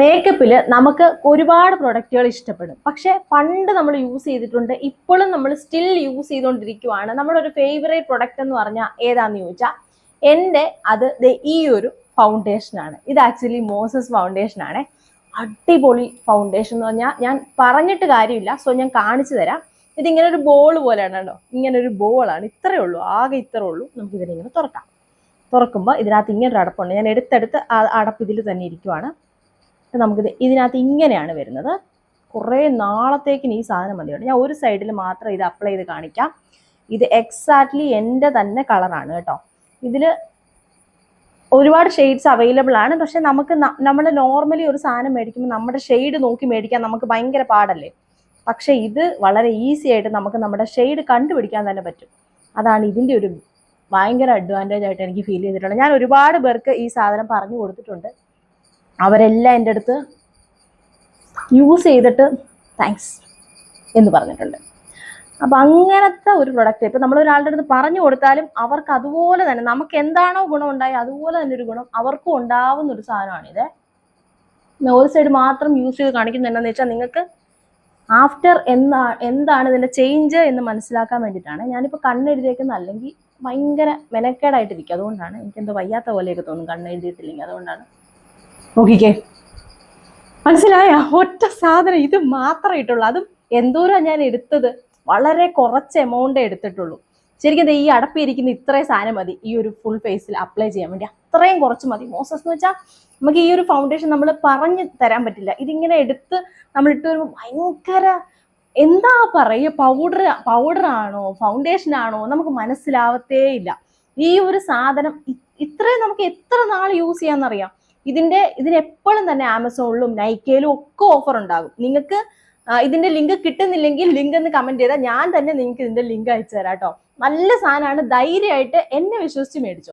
മേക്കപ്പിൽ നമുക്ക് ഒരുപാട് പ്രൊഡക്റ്റുകൾ ഇഷ്ടപ്പെടും. പക്ഷെ പണ്ട് നമ്മൾ യൂസ് ചെയ്തിട്ടുണ്ട്, ഇപ്പോഴും നമ്മൾ സ്റ്റിൽ യൂസ് ചെയ്തുകൊണ്ടിരിക്കുവാണ്. നമ്മുടെ ഒരു ഫേവറേറ്റ് പ്രൊഡക്റ്റ് എന്ന് പറഞ്ഞാൽ ഏതാന്ന് ചോദിച്ചാൽ എൻ്റെ അത് ഈ ഒരു ഫൗണ്ടേഷനാണ്. ഇത് ആക്ച്വലി മോസസ് ഫൗണ്ടേഷൻ ആണ്. അടിപൊളി ഫൗണ്ടേഷൻ എന്ന് പറഞ്ഞാൽ ഞാൻ പറഞ്ഞിട്ട് കാര്യമില്ല. സോ ഞാൻ കാണിച്ചു തരാം. ഇതിങ്ങനെ ഒരു ബോൾ പോലെയാണ് കേട്ടോ. ഇങ്ങനെ ഒരു ബോളാണ്. ഇത്രയേ ഉള്ളൂ, ആകെ ഇത്രേ ഉള്ളൂ. നമുക്ക് ഇതിനിങ്ങനെ തുറക്കാം. തുറക്കുമ്പോൾ ഇതിനകത്ത് ഇങ്ങനെ ഒരു അടപ്പുണ്ട്. ഞാൻ എടുത്തെടുത്ത് അടപ്പ് ഇതിൽ തന്നെ ഇരിക്കുവാണ്. നമുക്കിത് ഇതിനകത്ത് ഇങ്ങനെയാണ് വരുന്നത്. കുറേ നാളത്തേക്കിന് ഈ സാധനം മതിയുണ്ട്. ഞാൻ ഒരു സൈഡിൽ മാത്രം ഇത് അപ്ലൈ ചെയ്ത് കാണിക്കാം. ഇത് എക്സാക്ട്ലി എൻ്റെ തന്നെ കളറാണ് കേട്ടോ. ഇതിൽ ഒരുപാട് ഷെയ്ഡ്സ് അവൈലബിൾ ആണ്. പക്ഷെ നമുക്ക് നമ്മൾ നോർമലി ഒരു സാധനം മേടിക്കുമ്പോൾ നമ്മുടെ ഷെയ്ഡ് നോക്കി മേടിക്കാൻ നമുക്ക് ഭയങ്കര പാടല്ലേ. പക്ഷെ ഇത് വളരെ ഈസി ആയിട്ട് നമുക്ക് നമ്മുടെ ഷെയ്ഡ് കണ്ടുപിടിക്കാൻ തന്നെ പറ്റും. അതാണ് ഇതിൻ്റെ ഒരു ഭയങ്കര അഡ്വാൻറ്റേജ് ആയിട്ട് എനിക്ക് ഫീൽ ചെയ്തിട്ടുള്ളത്. ഞാൻ ഒരുപാട് പേർക്ക് ഈ സാധനം പറഞ്ഞു കൊടുത്തിട്ടുണ്ട്. അവരെല്ലാം എൻ്റെ അടുത്ത് യൂസ് ചെയ്തിട്ട് താങ്ക്സ് എന്ന് പറഞ്ഞിട്ടുണ്ട്. അപ്പം അങ്ങനത്തെ ഒരു പ്രൊഡക്റ്റ് ഇപ്പം നമ്മൾ ഒരാളുടെ അടുത്ത് പറഞ്ഞു കൊടുത്താലും അവർക്ക് അതുപോലെ തന്നെ, നമുക്ക് എന്താണോ ഗുണം ഉണ്ടായി അതുപോലെ തന്നെ ഒരു ഗുണം അവർക്കും ഉണ്ടാവുന്ന ഒരു സാധനമാണിത്. ഒരു സൈഡ് മാത്രം യൂസ് ചെയ്ത് കാണിക്കുന്നത് എന്താണെന്ന് വെച്ചാൽ നിങ്ങൾക്ക് ആഫ്റ്റർ എന്താണ് ഇതിൻ്റെ ചേഞ്ച് എന്ന് മനസ്സിലാക്കാൻ വേണ്ടിയിട്ടാണ്. ഞാനിപ്പോൾ കണ്ണെഴുതിയേക്കുന്നത് അല്ലെങ്കിൽ ഭയങ്കര മെനക്കേടായിട്ടിരിക്കും. അതുകൊണ്ടാണ് എനിക്കെന്തോ വയ്യാത്ത പോലെയൊക്കെ തോന്നും കണ്ണെഴുതിയിട്ടില്ലെങ്കിൽ. അതുകൊണ്ടാണ്. നോക്കിക്കേ, മനസ്സിലായ? ഒറ്റ സാധനം ഇത് മാത്രമേ ഇട്ടുള്ളൂ. അതും എന്തോരം ഞാൻ എടുത്തത്, വളരെ കുറച്ച് എമൗണ്ടേ എടുത്തിട്ടുള്ളൂ. ശരിക്കും ഈ അടപ്പിയിരിക്കുന്ന ഇത്രയും സാധനം മതി ഈ ഒരു ഫുൾ ഫേസിൽ അപ്ലൈ ചെയ്യാൻ വേണ്ടി. അത്രയും കുറച്ച് മതി. മോസസ് എന്ന് വെച്ചാൽ നമുക്ക് ഈ ഒരു ഫൗണ്ടേഷൻ നമ്മൾ പറഞ്ഞു തരാൻ പറ്റില്ല. ഇതിങ്ങനെ എടുത്ത് നമ്മൾ ഇട്ട് വരുമ്പോൾ ഭയങ്കര എന്താ പറയുക, പൗഡറാണോ ഫൗണ്ടേഷൻ ആണോ നമുക്ക് മനസ്സിലാവത്തേ ഇല്ല. ഈ ഒരു സാധനം ഇത്രയും നമുക്ക് എത്ര നാൾ യൂസ് ചെയ്യാന്നറിയാം. ഇതിനെപ്പോഴും തന്നെ ആമസോണിലും നൈക്കയിലും ഒക്കെ ഓഫർ ഉണ്ടാകും. നിങ്ങൾക്ക് ഇതിന്റെ ലിങ്ക് കിട്ടുന്നില്ലെങ്കിൽ ലിങ്ക് എന്ന് കമന്റ് ചെയ്താൽ ഞാൻ തന്നെ നിങ്ങൾക്ക് ഇതിന്റെ ലിങ്ക് അയച്ചു തരാം കേട്ടോ. നല്ല സാധനമാണ്. ധൈര്യമായിട്ട് എന്നെ വിശ്വസിച്ച് മേടിച്ചു.